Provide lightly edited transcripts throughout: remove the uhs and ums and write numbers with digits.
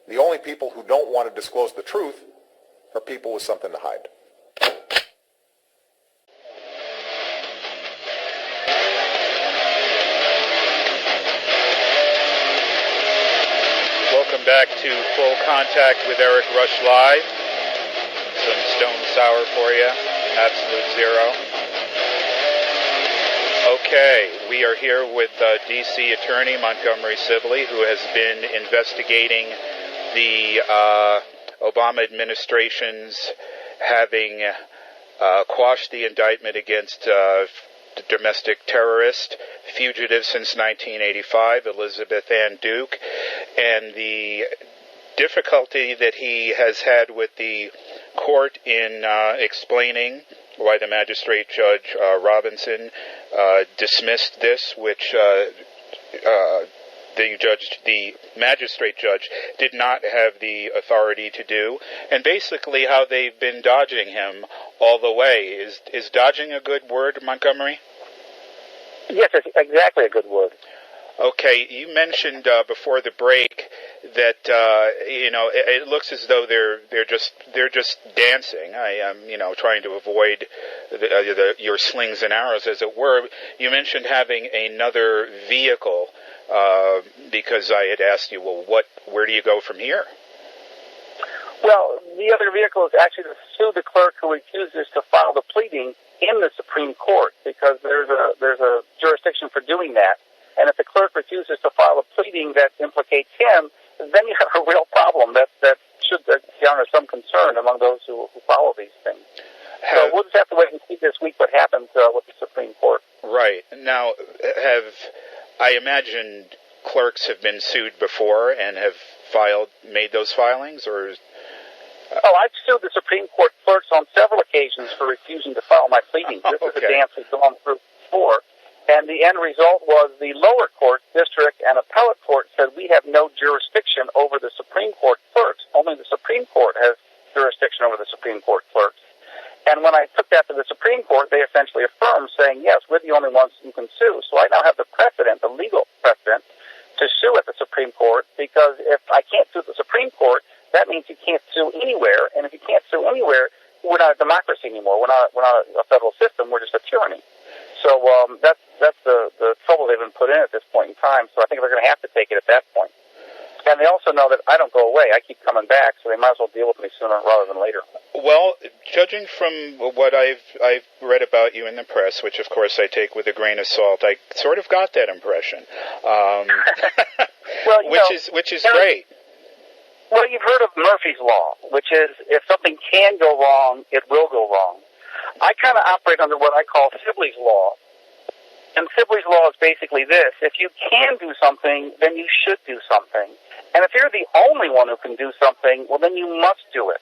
The only people who don't want to disclose the truth are people with something to hide. Welcome back to Full Contact with Eric Rush Live. Some Stone Sour for you. Absolute Zero. Okay, we are here with D.C. Attorney Montgomery Sibley, who has been investigating the Obama administration's having quashed the indictment against the domestic terrorist fugitive since 1985, Elizabeth Ann Duke, and the difficulty that he has had with the court in explaining why the magistrate judge Robinson dismissed this, which the magistrate judge did not have the authority to do, and basically how they've been dodging him all the way. Is dodging a good word, Montgomery? Yes, it's exactly a good word. Okay, you mentioned before the break that it looks as though they're just dancing. I am trying to avoid your slings and arrows, as it were. You mentioned having another vehicle because I had asked you, well, where do you go from here? Well, the other vehicle is actually to sue the clerk who refuses to file the pleading in the Supreme Court, because there's a jurisdiction for doing that. And if the clerk refuses to file a pleading that implicates him, then you have a real problem that should garner some concern among those who follow these things. So we'll just have to wait and see this week what happens with the Supreme Court. Right. Now, I imagine clerks have been sued before and have made those filings, or... I've sued the Supreme Court clerks on several occasions for refusing to file my pleadings. This is a dance we've gone through before. And the end result was the lower court, district, and appellate court said we have no jurisdiction over the Supreme Court clerks. Only the Supreme Court has jurisdiction over the Supreme Court clerks. And when I took that to the Supreme Court, they essentially affirmed, saying, yes, we're the only ones who can sue. So I now have the precedent, the legal precedent, to sue at the Supreme Court, because if I can't sue at the Supreme Court, that means you can't sue anywhere. And if you can't sue anywhere, we're not a democracy anymore. We're not a federal system. We're just a tyranny. So that's the trouble they've been put in at this point in time. So I think they're going to have to take it at that point. And they also know that I don't go away. I keep coming back, so they might as well deal with me sooner rather than later. Well, judging from what I've read about you in the press, which of course I take with a grain of salt, I sort of got that impression. Well, which is great. Well, you've heard of Murphy's Law, which is if something can go wrong, it will go wrong. I kind of operate under what I call Sibley's Law. And Sibley's Law is basically this. If you can do something, then you should do something. And if you're the only one who can do something, well, then you must do it.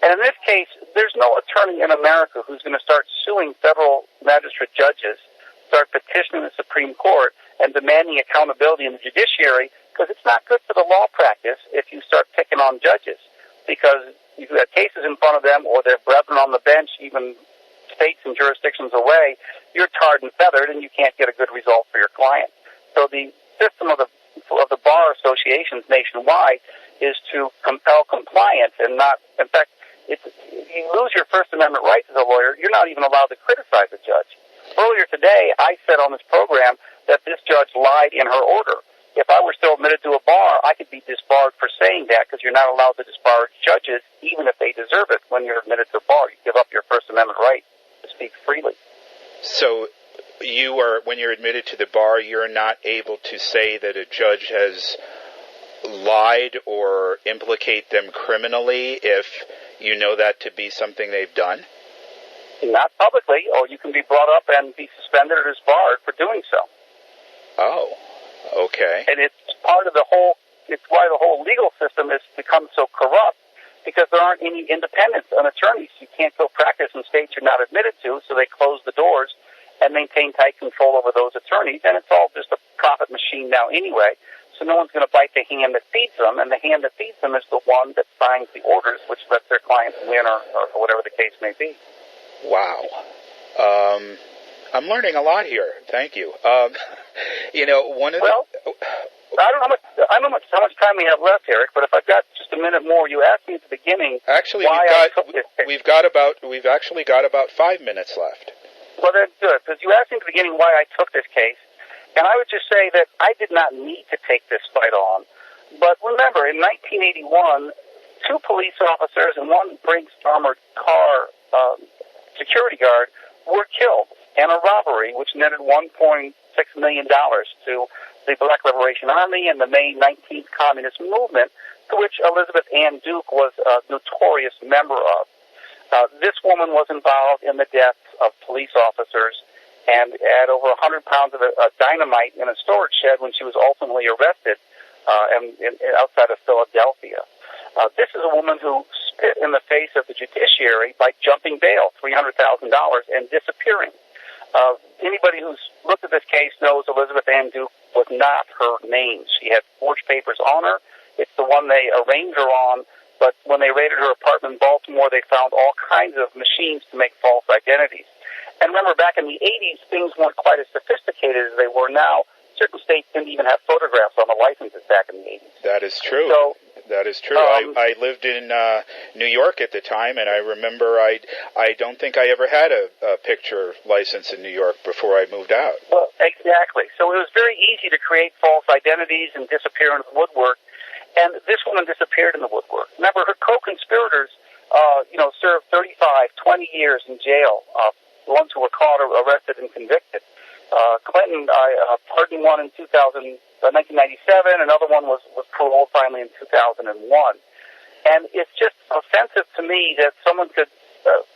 And in this case, there's no attorney in America who's going to start suing federal magistrate judges, start petitioning the Supreme Court, and demanding accountability in the judiciary, because it's not good for the law practice if you start picking on judges. Because you've got cases in front of them, or their brethren on the bench, even states and jurisdictions away, you're tarred and feathered, and you can't get a good result for your client. So the system of the bar associations nationwide is to compel compliance and not, in fact, you lose your First Amendment rights as a lawyer, you're not even allowed to criticize a judge. Earlier today, I said on this program that this judge lied in her order. If I were still admitted to a bar, I could be disbarred for saying that, because you're not allowed to disparage judges, even if they deserve it. When you're admitted to a bar, you give up your First Amendment right to speak freely. So when you're admitted to the bar, you're not able to say that a judge has lied or implicate them criminally if you know that to be something they've done? Not publicly, or you can be brought up and be suspended or disbarred for doing so. Oh, okay. And it's why the whole legal system has become so corrupt, because there aren't any independents and attorneys. You can't go practice in states you're not admitted to, so they close the doors and maintain tight control over those attorneys, and it's all just a profit machine now anyway. So no one's going to bite the hand that feeds them, and the hand that feeds them is the one that signs the orders, which lets their clients win or whatever the case may be. Wow. I'm learning a lot here. Thank you. I don't know how much time we have left, Eric. But if I've got just a minute more, you asked me at the beginning. Actually, why I took this case. we've actually got about 5 minutes left. Well, that's good, because you asked me at the beginning why I took this case, and I would just say that I did not need to take this fight on. But remember, in 1981, 2 police officers and 1 Brinks armored car security guard were killed in a robbery, which netted $1.6 million to the Black Liberation Army and the May 19th Communist Movement, to which Elizabeth Ann Duke was a notorious member of. This woman was involved in the deaths of police officers and had over 100 pounds of dynamite in a storage shed when she was ultimately arrested outside of Philadelphia. This is a woman who spit in the face of the judiciary by jumping bail, $300,000, and disappearing. Anybody who's looked at this case knows Elizabeth Ann Duke was not her name. She had forged papers on her. It's the one they arraigned her on, but when they raided her apartment in Baltimore, they found all kinds of machines to make false identities. And remember, back in the 80s, things weren't quite as sophisticated as they were now. Certain states didn't even have photographs on the licenses back in the 80s. That is true. So, that is true. I lived in New York at the time, and I remember I don't think I ever had a picture license in New York before I moved out. Well, exactly. So it was very easy to create false identities and disappear into the woodwork. And this woman disappeared in the woodwork. Remember, her co-conspirators, served 35, 20 years in jail. The ones who were caught or arrested and convicted. Clinton pardoned one in 1997. Another one was paroled finally in 2001. And it's just offensive to me that someone could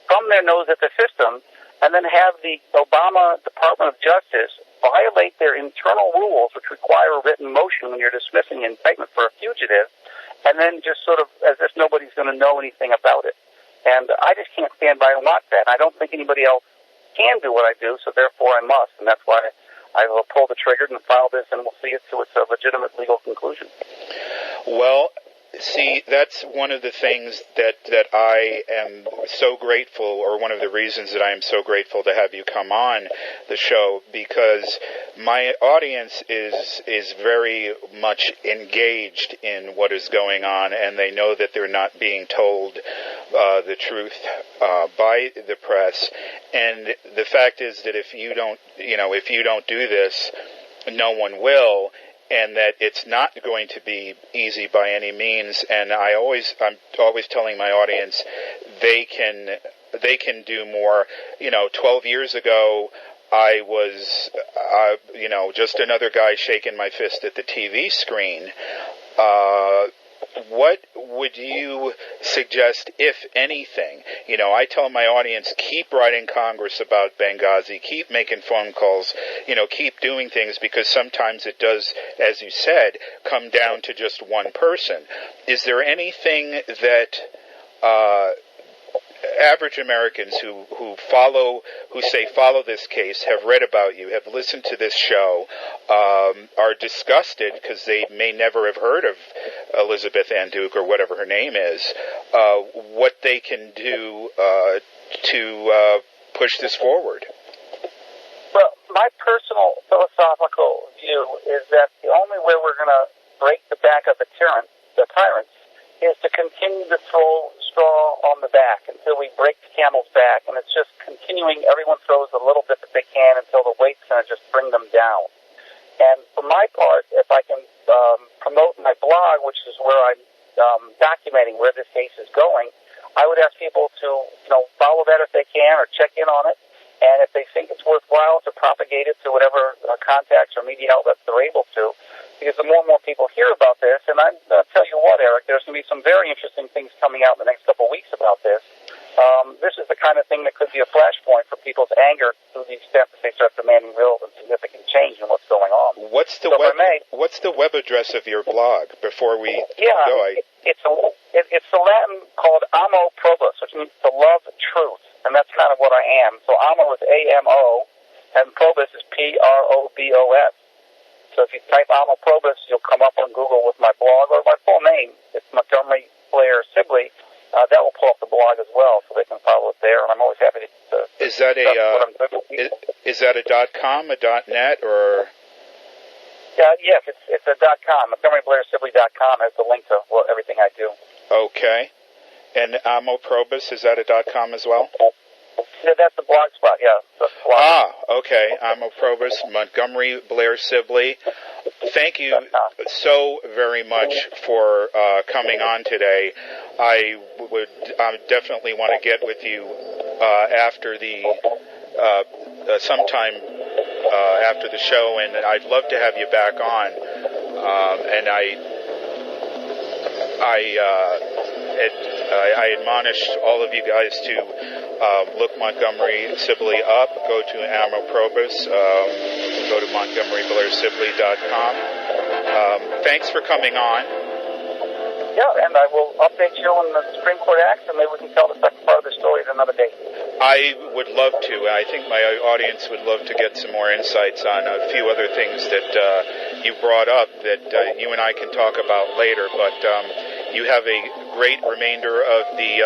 thumb their nose at the system and then have the Obama Department of Justice violate their internal rules, which require a written motion when you're dismissing an indictment for a fugitive, and then just sort of as if nobody's going to know anything about it. And I just can't stand by and watch that. I don't think anybody else can do what I do, so therefore I must, and that's why I will pull the trigger and file this, and we'll see it to its legitimate legal conclusion. Well, see, that's one of the things that I am so grateful, or one of the reasons that I am so grateful to have you come on the show, because my audience is very much engaged in what is going on, and they know that they're not being told the truth by the press. And the fact is that if you don't do this, no one will. And that it's not going to be easy by any means. And I'm always telling my audience they can do more. 12 years ago, I was, just another guy shaking my fist at the TV screen. What would you suggest, if anything? I tell my audience, keep writing Congress about Benghazi, keep making phone calls, keep doing things, because sometimes it does, as you said, come down to just one person. Is there anything that average Americans who follow this case, have read about you, have listened to this show, are disgusted because they may never have heard of Elizabeth Ann Duke or whatever her name is, what they can do to push this forward? Well, my personal philosophical view is that the only way we're going to break the back of the tyrants, is to continue to throw straw on the back until we break the camel's back, and it's just continuing. Everyone throws a little bit that they can until the weight's going to just bring them down. And for my part, if I can promote my blog, which is where I'm documenting where this case is going, I would ask people to follow that if they can, or check in on it. And if they think it's worthwhile, to propagate it to whatever contacts or media outlets they're able to. Because the more and more people hear about this, and I'm going to tell you what, Eric, there's going to be some very interesting things coming out in the next couple of weeks about this. This is the kind of thing that could be a flashpoint for people's anger to the extent that they start demanding real and significant change in what's going on. What's the web address of your blog before we go? It's the Latin called Amo Probus, which means to love truth, and that's kind of what I am. So Amo is A-M-O, and Probus is P-R-O-B-O-S. So if you type Amo Probus, you'll come up on Google with my blog or my full name. It's Montgomery Blair Sibley. That will pull up the blog as well, so they can follow it there. And I'm always happy to. Is that a .com, a .net, or? Yes, it's a .com. MontgomeryBlairSibley.com has the link to everything I do. Okay. And Amo Probus, is that a .com as well? Yeah, that's the blog spot, yeah. Okay. Amo Probus, Montgomery Blair Sibley. Thank you so very much for coming on today. I would definitely want to get with you after the sometime after the show, and I'd love to have you back on. And I admonish all of you guys to look Montgomery Sibley up. Go to Amo Probus. Go to MontgomeryBlairSibley.com. Thanks for coming on. Yeah, and I will update you when the Supreme Court acts, and maybe we can tell the second part of the story at another date. I would love to. I think my audience would love to get some more insights on a few other things that you brought up that you and I can talk about later. But you have a great remainder of the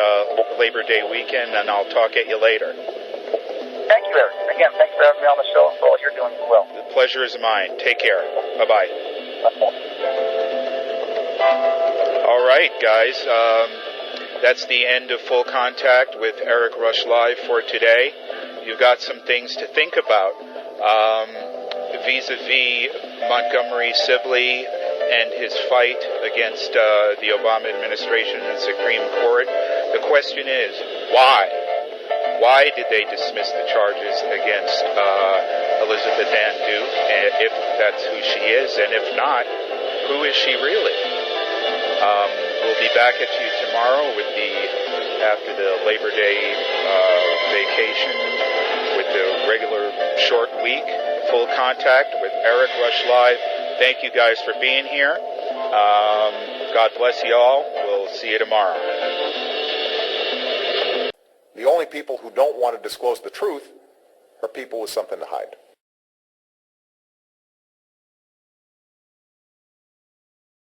Labor Day weekend, and I'll talk at you later. Thank you, Eric. Again, thanks for having me on the show and for all you're doing as well. The pleasure is mine. Take care. Bye-bye. All right, guys. That's the end of Full Contact with Eric Rush Live for today. You've got some things to think about vis-a-vis Montgomery Sibley and his fight against the Obama administration and Supreme Court. The question is, why? Why did they dismiss the charges against Elizabeth Ann Duke, if that's who she is, and if not, who is she really? We'll be back at you tomorrow after the Labor Day vacation with the regular short week, Full Contact with Eric Rush Live. Thank you guys for being here. God bless you all. We'll see you tomorrow. The only people who don't want to disclose the truth are people with something to hide.